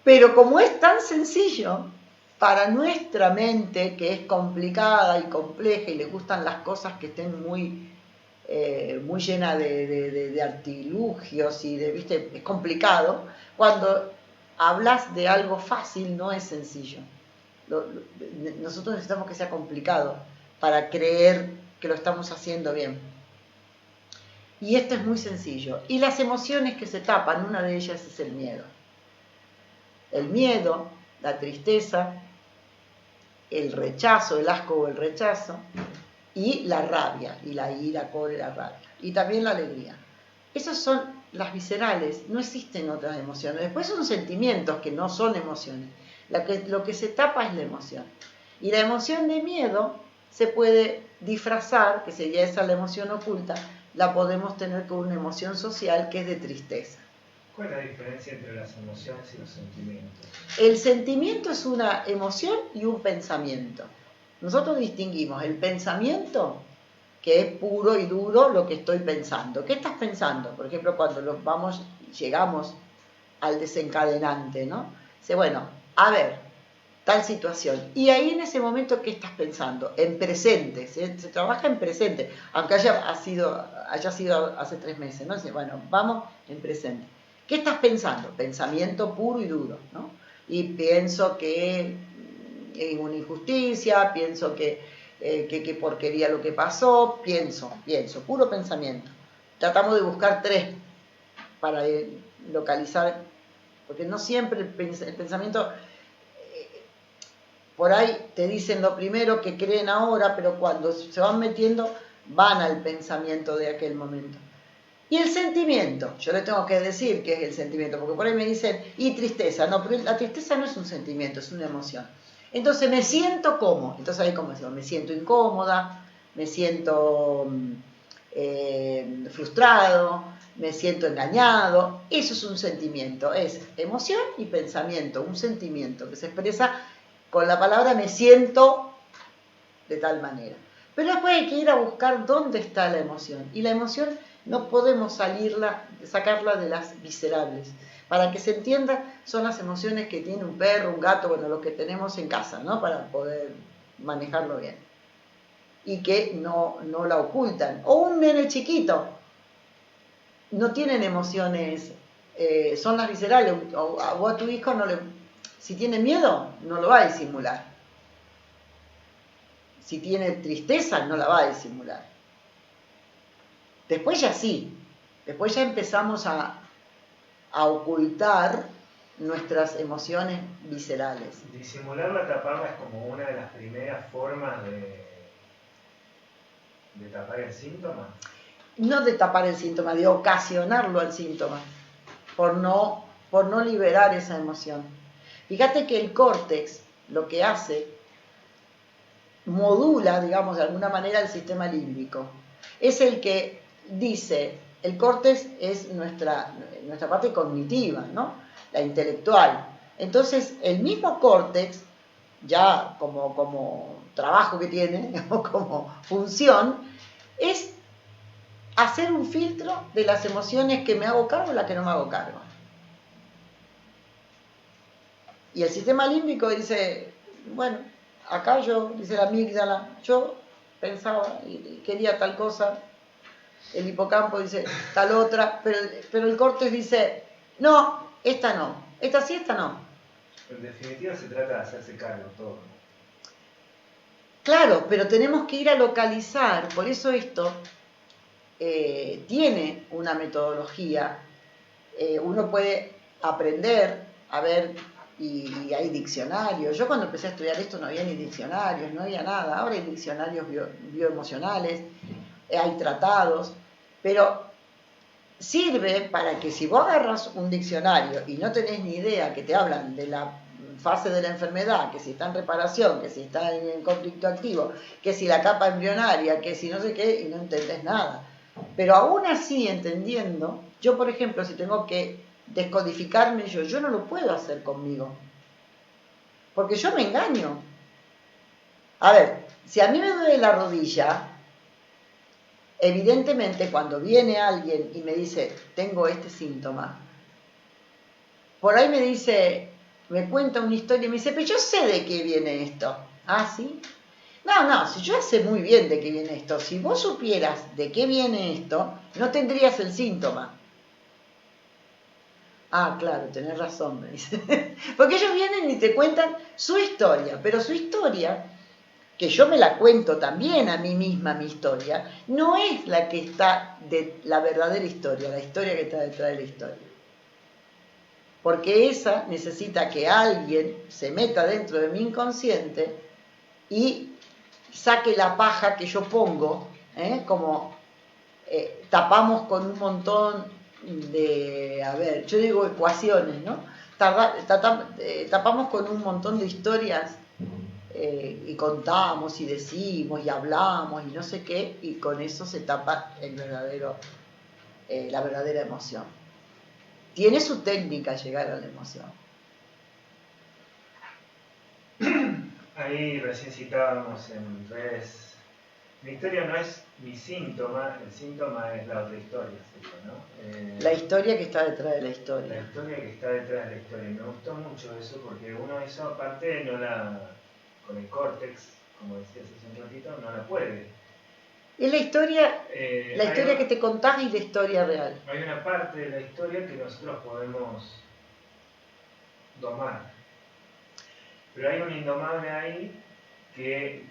Pero como es tan sencillo, para nuestra mente, que es complicada y compleja y le gustan las cosas que estén muy llenas de artilugios y ¿viste? Es complicado, cuando hablas de algo fácil no es sencillo. Nosotros necesitamos que sea complicado para creer que lo estamos haciendo bien. Y esto es muy sencillo. Y las emociones que se tapan, una de ellas es el miedo. El miedo, la tristeza, el rechazo, el asco o el rechazo, y la rabia, y la ira, cólera, rabia. Y también la alegría. Esas son las viscerales, no existen otras emociones. Después son sentimientos que no son emociones. Lo que se tapa es la emoción. Y la emoción de miedo se puede disfrazar, que sería esa la emoción oculta, la podemos tener con una emoción social que es de tristeza. ¿Cuál es la diferencia entre las emociones y los sentimientos? El sentimiento es una emoción y un pensamiento. Nosotros distinguimos el pensamiento, que es puro y duro lo que estoy pensando. ¿Qué estás pensando? Por ejemplo, cuando llegamos al desencadenante, ¿no? Dice, bueno, a ver, tal situación. Y ahí en ese momento, ¿qué estás pensando? En presente, se trabaja en presente, aunque haya sido hace 3 meses, ¿no? Dice, bueno, vamos en presente. ¿Qué estás pensando? Pensamiento puro y duro, ¿no? Y pienso que es una injusticia, pienso que porquería lo que pasó, pienso, puro pensamiento. Tratamos de buscar 3 para localizar, porque no siempre el pensamiento, por ahí te dicen lo primero que creen ahora, pero cuando se van metiendo van al pensamiento de aquel momento. Y el sentimiento, yo le tengo que decir qué es el sentimiento, porque por ahí me dicen, y tristeza, no, pero la tristeza no es un sentimiento, es una emoción. Entonces me siento como, entonces ahí como decimos, me siento incómoda, me siento frustrado, me siento engañado, eso es un sentimiento, es emoción y pensamiento, un sentimiento que se expresa con la palabra me siento de tal manera. Pero después hay que ir a buscar dónde está la emoción, y la emoción no podemos sacarla de las viscerales. Para que se entienda, son las emociones que tiene un perro, un gato, bueno, lo que tenemos en casa, ¿no? Para poder manejarlo bien. Y que no la ocultan. O un nene chiquito, no tienen emociones, son las viscerales. O a tu hijo si tiene miedo, no lo va a disimular. Si tiene tristeza, no la va a disimular. Después ya sí, después ya empezamos a ocultar nuestras emociones viscerales. Disimularla, taparla es como una de las primeras formas de tapar el síntoma. No de tapar el síntoma, de ocasionarlo al síntoma, por no liberar esa emoción. Fíjate que el córtex lo que hace, modula, digamos, de alguna manera el sistema límbico. Es el que dice, el córtex es nuestra parte cognitiva, ¿no? La intelectual. Entonces, el mismo córtex, ya como trabajo que tiene, o como función, es hacer un filtro de las emociones que me hago cargo y las que no me hago cargo. Y el sistema límbico dice, bueno, acá dice la amígdala, yo pensaba y quería tal cosa, el hipocampo dice tal otra, pero el córtex dice, no, esta no, esta sí, esta no. En definitiva se trata de hacerse cargo todo. Claro, pero tenemos que ir a localizar, por eso esto tiene una metodología, uno puede aprender a ver, y hay diccionarios. Yo cuando empecé a estudiar esto no había ni diccionarios, no había nada. Ahora hay diccionarios bioemocionales, hay tratados, pero sirve para que si vos agarras un diccionario y no tenés ni idea, que te hablan de la fase de la enfermedad, que si está en reparación, que si está en conflicto activo, que si la capa embrionaria, que si no sé qué, y no entendés nada. Pero aún así, entendiendo, yo por ejemplo, si tengo que descodificarme yo no lo puedo hacer conmigo, porque yo me engaño. A ver, si a mí me duele la rodilla, evidentemente cuando viene alguien y me dice, tengo este síntoma, por ahí me dice, me cuenta una historia y me dice, pero yo sé de qué viene esto. ¿Ah, sí? No, si yo sé muy bien de qué viene esto, si vos supieras de qué viene esto, no tendrías el síntoma. Ah, claro, tenés razón, me dice. Porque ellos vienen y te cuentan su historia, pero su historia que yo me la cuento también a mí misma, mi historia, no es la que está de la verdadera historia, la historia que está detrás de la historia. Porque esa necesita que alguien se meta dentro de mi inconsciente y saque la paja que yo pongo, como tapamos con un montón de, yo digo ecuaciones, ¿no? Tapamos con un montón de historias y contamos y decimos y hablamos y no sé qué, y con eso se tapa la verdadera emoción. Tiene su técnica llegar a la emoción. Ahí recién citábamos en redes, mi historia no es mi síntoma, el síntoma es la otra historia, ¿no? La historia que está detrás de la historia. La historia que está detrás de la historia. Me gustó mucho eso porque uno eso aparte con el córtex, como decías hace un ratito, no la puede. Es la historia que te contás y la historia real. Hay una parte de la historia que nosotros podemos domar. Pero hay un indomable ahí que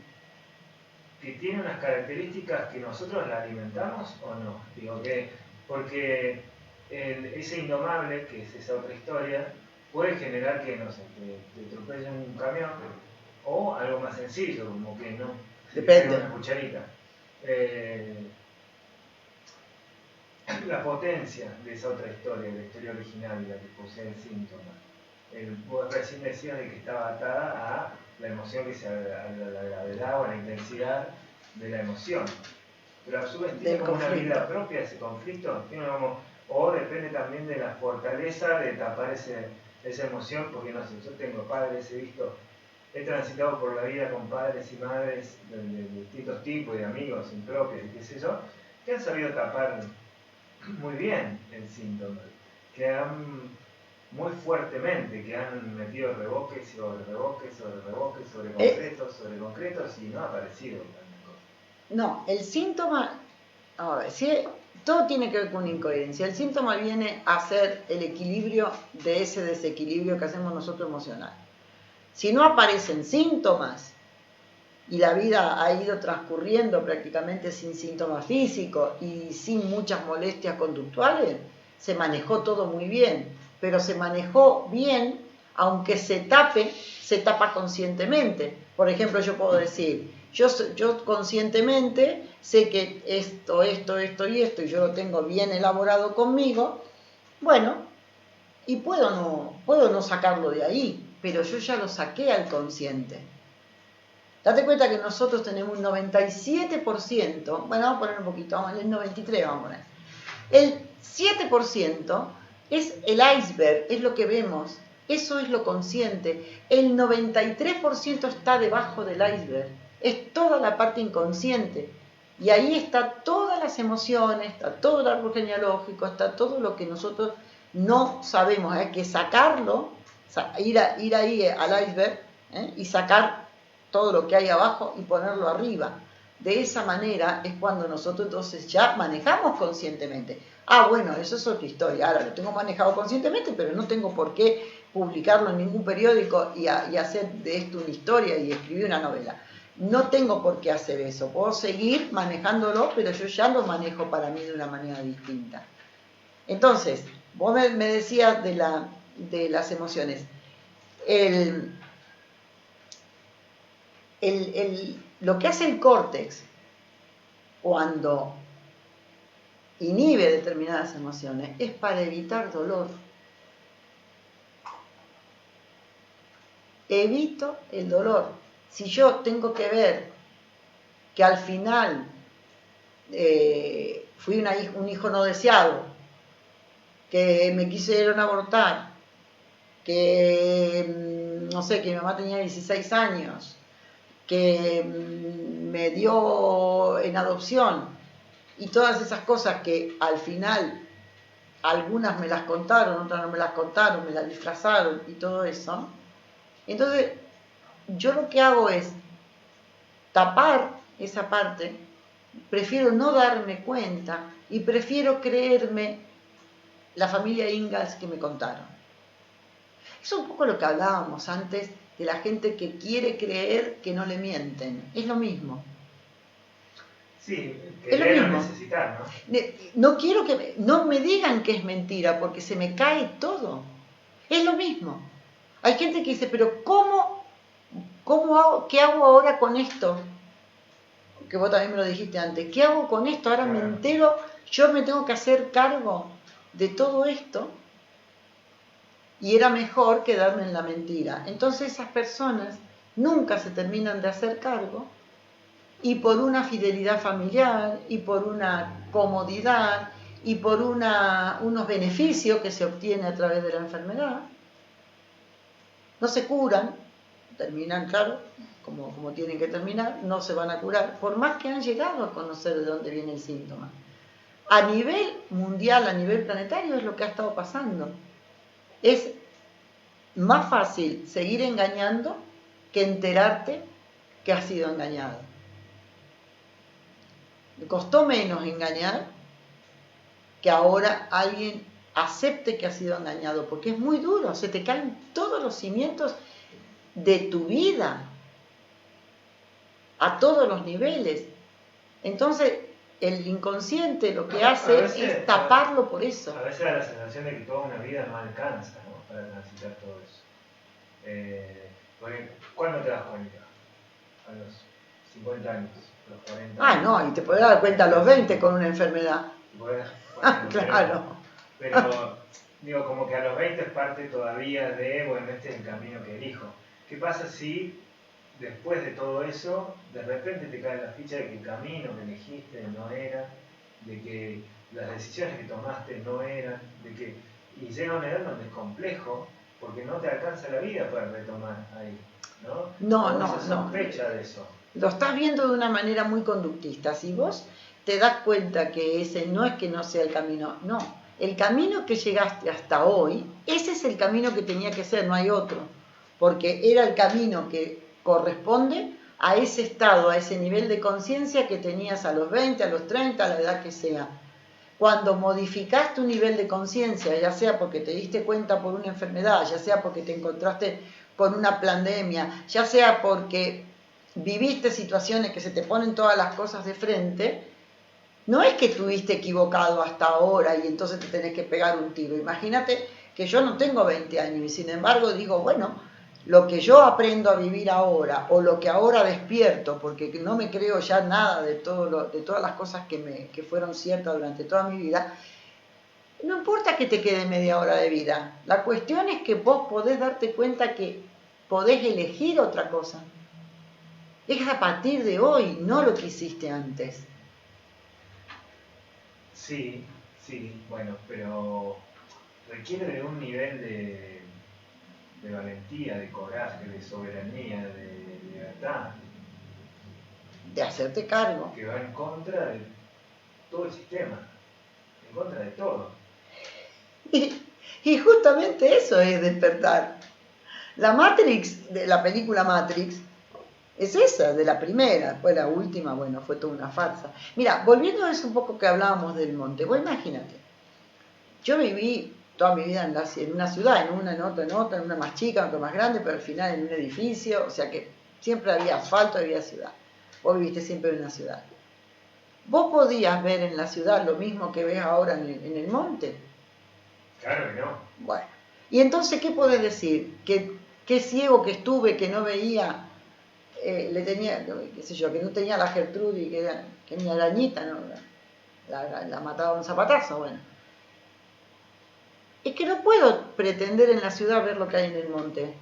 tiene unas características que nosotros la alimentamos o no. Digo que, porque ese indomable, que es esa otra historia, puede generar que, no sé, te tropece un camión o algo más sencillo, como que no. Depende. Una cucharita. La potencia de esa otra historia, la historia original y la que posee el síntoma. Vos recién decías de que estaba atada a la emoción a la gravedad o a la intensidad de la emoción. Pero a su vez tiene como una vida propia ese conflicto, o depende también de la fortaleza de tapar esa emoción, porque no sé, yo tengo padres, he transitado por la vida con padres y madres de distintos tipos, de amigos impropios y qué sé yo, que han sabido tapar muy bien el síntoma, que han muy fuertemente, que han metido reboques sobre reboques, sobre reboques, sobre concretos y no ha aparecido gran cosa. No, el síntoma, a ver, todo tiene que ver con una incoherencia. El síntoma viene a ser el equilibrio de ese desequilibrio que hacemos nosotros emocional. Si no aparecen síntomas y la vida ha ido transcurriendo prácticamente sin síntomas físicos y sin muchas molestias conductuales, se manejó todo muy bien, pero se manejó bien aunque se tapa conscientemente. Por ejemplo, yo puedo decir, yo conscientemente sé que esto y esto, y yo lo tengo bien elaborado conmigo, bueno, y puedo no sacarlo de ahí, pero yo ya lo saqué al consciente. Date cuenta que nosotros tenemos un 97%, bueno, vamos a poner un poquito, el 93% vamos a poner. El 7% es el iceberg, es lo que vemos, eso es lo consciente. El 93% está debajo del iceberg, es toda la parte inconsciente. Y ahí está todas las emociones, está todo el árbol genealógico, está todo lo que nosotros no sabemos. Hay que sacarlo, ir ahí al iceberg y sacar todo lo que hay abajo y ponerlo arriba. De esa manera es cuando nosotros entonces ya manejamos conscientemente. Bueno, eso es otra historia. Ahora lo tengo manejado conscientemente, pero no tengo por qué publicarlo en ningún periódico y hacer de esto una historia y escribir una novela. No tengo por qué hacer eso. Puedo seguir manejándolo, pero yo ya lo manejo para mí de una manera distinta. Entonces, vos me decías de las emociones. Lo que hace el córtex cuando inhibe determinadas emociones es para evitar dolor. Evito el dolor. Si yo tengo que ver que al final fui un hijo no deseado, que me quisieron abortar, que no sé, que mi mamá tenía 16 años, que me dio en adopción y todas esas cosas que al final algunas me las contaron, otras no me las contaron, me las disfrazaron y todo eso. Entonces yo lo que hago es tapar esa parte, prefiero no darme cuenta y prefiero creerme la familia Ingalls que me contaron. Es un poco lo que hablábamos antes de la gente que quiere creer que no le mienten. Es lo mismo. Sí, querer no necesitar, ¿no? No quiero que no me digan que es mentira, porque se me cae todo. Es lo mismo. Hay gente que dice, pero ¿qué hago ahora con esto? Que vos también me lo dijiste antes. ¿Qué hago con esto? Ahora me entero, yo me tengo que hacer cargo de todo esto. Y era mejor quedarme en la mentira. Entonces esas personas nunca se terminan de hacer cargo, y por una fidelidad familiar, y por una comodidad, y por unos beneficios que se obtienen a través de la enfermedad, no se curan, terminan, claro, como tienen que terminar, no se van a curar, por más que han llegado a conocer de dónde viene el síntoma. A nivel mundial, a nivel planetario, es lo que ha estado pasando. Es más fácil seguir engañando que enterarte que has sido engañado. Me costó menos engañar que ahora alguien acepte que ha sido engañado, porque es muy duro, se te caen todos los cimientos de tu vida, a todos los niveles. Entonces, el inconsciente lo que hace es taparlo por eso. A veces da la sensación de que toda una vida no alcanza, ¿no?, para transitar todo eso. Porque, ¿cuándo te das cuenta? A los 50 años, a los 40 años. No, y te podés dar cuenta a los 20 con una enfermedad. Bueno, claro. Pero digo, como que a los 20 es parte todavía de, bueno, este es el camino que elijo. ¿Qué pasa si después de todo eso, de repente te cae la ficha de que el camino que elegiste no era, de que las decisiones que tomaste no eran, y llega una edad donde es complejo, porque no te alcanza la vida para retomar ahí, ¿no? No. Sospecha de eso. Lo estás viendo de una manera muy conductista. Si vos te das cuenta que ese no es que no sea el camino, no. El camino que llegaste hasta hoy, ese es el camino que tenía que ser, no hay otro. Porque era el camino que corresponde a ese estado, a ese nivel de conciencia que tenías a los 20, a los 30, a la edad que sea. Cuando modificás tu nivel de conciencia, ya sea porque te diste cuenta por una enfermedad, ya sea porque te encontraste con una pandemia, ya sea porque viviste situaciones que se te ponen todas las cosas de frente, no es que estuviste equivocado hasta ahora y entonces te tenés que pegar un tiro. Imagínate que yo no tengo 20 años y sin embargo digo, bueno, lo que yo aprendo a vivir ahora o lo que ahora despierto, porque no me creo ya nada de todas las cosas que fueron ciertas durante toda mi vida, no importa que te quede media hora de vida. La cuestión es que vos podés darte cuenta que podés elegir otra cosa. Es a partir de hoy, no lo que hiciste antes. Sí, bueno, pero requiere de un nivel de valentía, de coraje, de soberanía, de libertad. De hacerte cargo. Que va en contra de todo el sistema, en contra de todo. Y justamente eso es despertar. La Matrix, de la película Matrix, es esa, de la primera. Después la última, bueno, fue toda una farsa. Mira, volviendo a eso un poco que hablábamos del monte, vos imagínate, yo viví toda mi vida en una ciudad, en una, en otra, en una más chica, en otra más grande, pero al final en un edificio, o sea que siempre había asfalto, había ciudad. Vos viviste siempre en una ciudad. ¿Vos podías ver en la ciudad lo mismo que ves ahora en el monte? Claro que no. Bueno, y entonces, ¿qué podés decir? ¿Qué ciego que estuve, que no veía, le tenía, qué sé yo, que no tenía la Gertrudis, que mi arañita, ¿no? La mataba un zapatazo, bueno. Es que no puedo pretender en la ciudad ver lo que hay en el monte.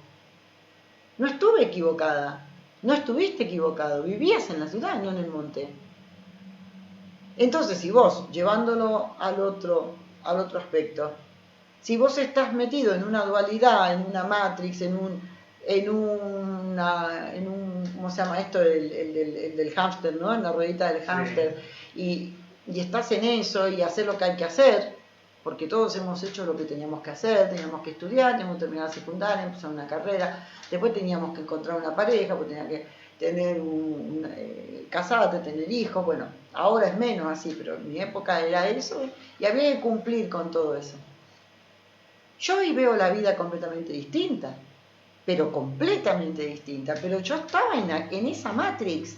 No estuve equivocada, no estuviste equivocado, vivías en la ciudad, no en el monte. Entonces, si vos, llevándolo al otro aspecto, si vos estás metido en una dualidad, en una matrix, en un ¿cómo se llama esto? El del hámster, ¿no? En la ruedita del hámster, sí. Y estás en eso y hacer lo que hay que hacer, porque todos hemos hecho lo que teníamos que hacer, teníamos que estudiar, teníamos que terminar la secundaria, empezar una carrera, después teníamos que encontrar una pareja, pues teníamos que tener casarte, tener hijos, bueno, ahora es menos así, pero en mi época era eso, y había que cumplir con todo eso. Yo hoy veo la vida completamente distinta. pero completamente distinta. Pero yo estaba en esa Matrix.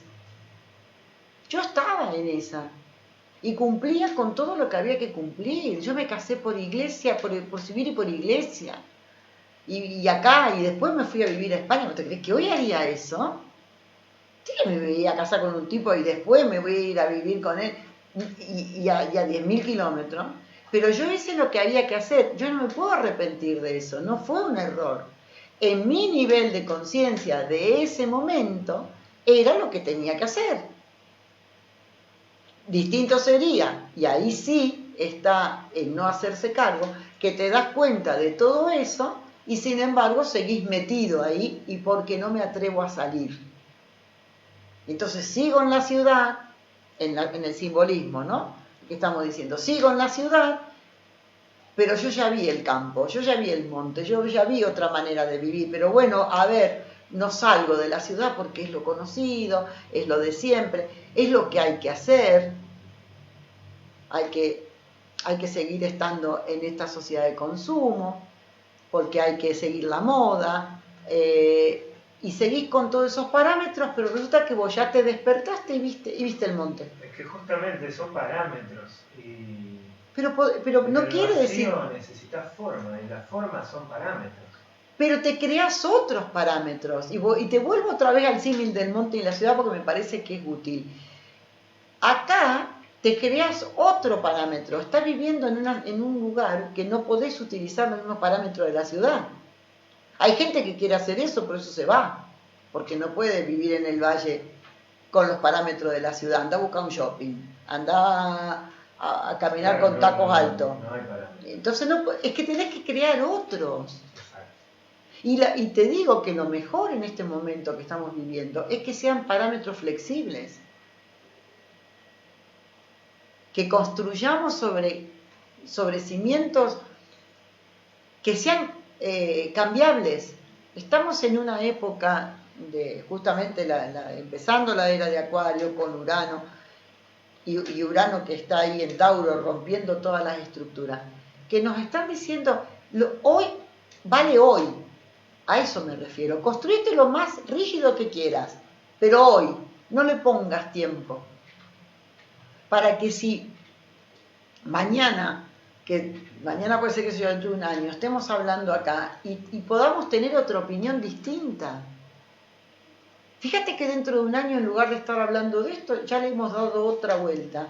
Yo estaba en esa. Y cumplía con todo lo que había que cumplir. Yo me casé por iglesia, por civil y por iglesia. Y acá, y después me fui a vivir a España. ¿No te crees que hoy haría eso? Sí, me voy a casar con un tipo y después me voy a ir a vivir con él y a 10.000 kilómetros. Pero yo hice lo que había que hacer. Yo no me puedo arrepentir de eso. No fue un error. En mi nivel de conciencia de ese momento, era lo que tenía que hacer. Distinto sería, y ahí sí está el no hacerse cargo, que te das cuenta de todo eso y sin embargo seguís metido ahí y porque no me atrevo a salir. Entonces sigo en la ciudad, en el simbolismo, ¿no? Que estamos diciendo, sigo en la ciudad, pero yo ya vi el campo, yo ya vi el monte, yo ya vi otra manera de vivir, pero bueno, a ver, no salgo de la ciudad porque es lo conocido, es lo de siempre, es lo que hay que hacer, hay que seguir estando en esta sociedad de consumo, porque hay que seguir la moda, y seguís con todos esos parámetros, pero resulta que vos ya te despertaste y viste el monte. Es que justamente son parámetros y... Pero no quiere decir... necesitas forma y las formas son parámetros. Pero te creas otros parámetros y te vuelvo otra vez al símil del monte y la ciudad porque me parece que es útil. Acá te creas otro parámetro, estás viviendo en un lugar que no podés utilizar los mismos parámetros de la ciudad. Hay gente que quiere hacer eso, por eso se va, porque no puede vivir en el valle con los parámetros de la ciudad. Anda a buscar un shopping, anda a caminar con tacos altos. No hay parámetros. Entonces es que tenés que crear otros. Y te digo que lo mejor en este momento que estamos viviendo es que sean parámetros flexibles. Que construyamos sobre cimientos que sean cambiables. Estamos en una época de justamente empezando la era de Acuario con Urano y Urano que está ahí en Tauro rompiendo todas las estructuras, que nos están diciendo, hoy vale hoy, a eso me refiero, construite lo más rígido que quieras, pero hoy, no le pongas tiempo, para que si mañana puede ser que sea dentro de un año, estemos hablando acá y podamos tener otra opinión distinta. Fíjate que dentro de un año, en lugar de estar hablando de esto, ya le hemos dado otra vuelta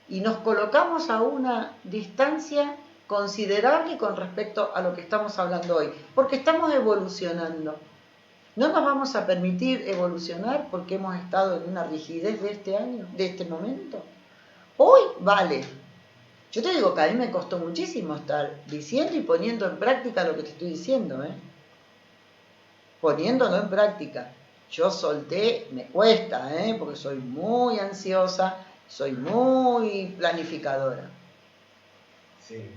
y nos colocamos a una distancia considerable con respecto a lo que estamos hablando hoy, porque estamos evolucionando. No nos vamos a permitir evolucionar porque hemos estado en una rigidez de este año, de este momento. Hoy vale. Yo te digo que a mí me costó muchísimo estar diciendo y poniendo en práctica lo que te estoy diciendo, poniéndolo en práctica. Yo solté, me cuesta, porque soy muy ansiosa, soy muy planificadora. Sí.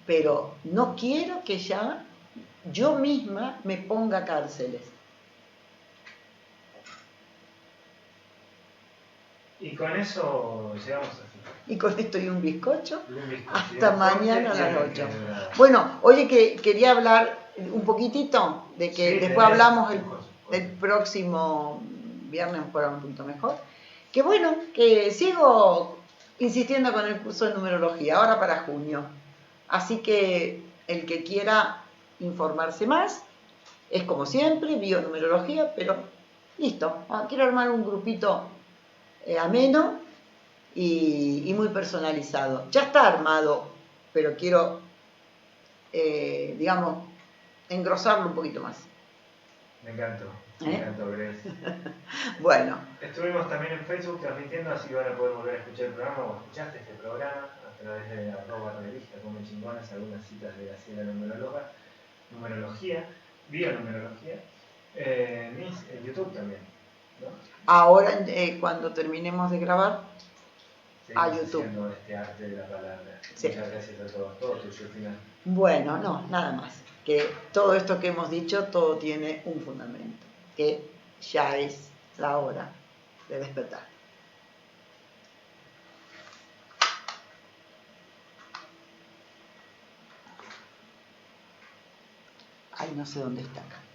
Pero no quiero que ya yo misma me ponga cárceles. Y con eso llegamos así. Y con esto y un bizcocho, hasta mañana a las 8. Bueno, oye, que quería hablar un poquitito de que sí, después hablamos el próximo viernes, un poquito mejor. Que bueno, que sigo insistiendo con el curso de numerología, ahora para junio. Así que el que quiera informarse más, es como siempre, bionumerología, pero listo. Quiero armar un grupito ameno y muy personalizado. Ya está armado, pero quiero, digamos, engrosarlo un poquito más. Me encantó, Grace. Bueno. Estuvimos también en Facebook transmitiendo, así que van a poder volver a escuchar el programa o escuchaste este programa a través de @revista Come Chingones, algunas citas de la Ciudad numerología, bionumerología, en YouTube también, ¿no? Ahora, cuando terminemos de grabar, a YouTube. Haciendo este arte de la palabra. Sí. Muchas gracias a todos. Todo tuyo al final. Bueno, no, nada más. Que todo esto que hemos dicho, todo tiene un fundamento. Que ya es la hora de despertar. Ay, no sé dónde está acá.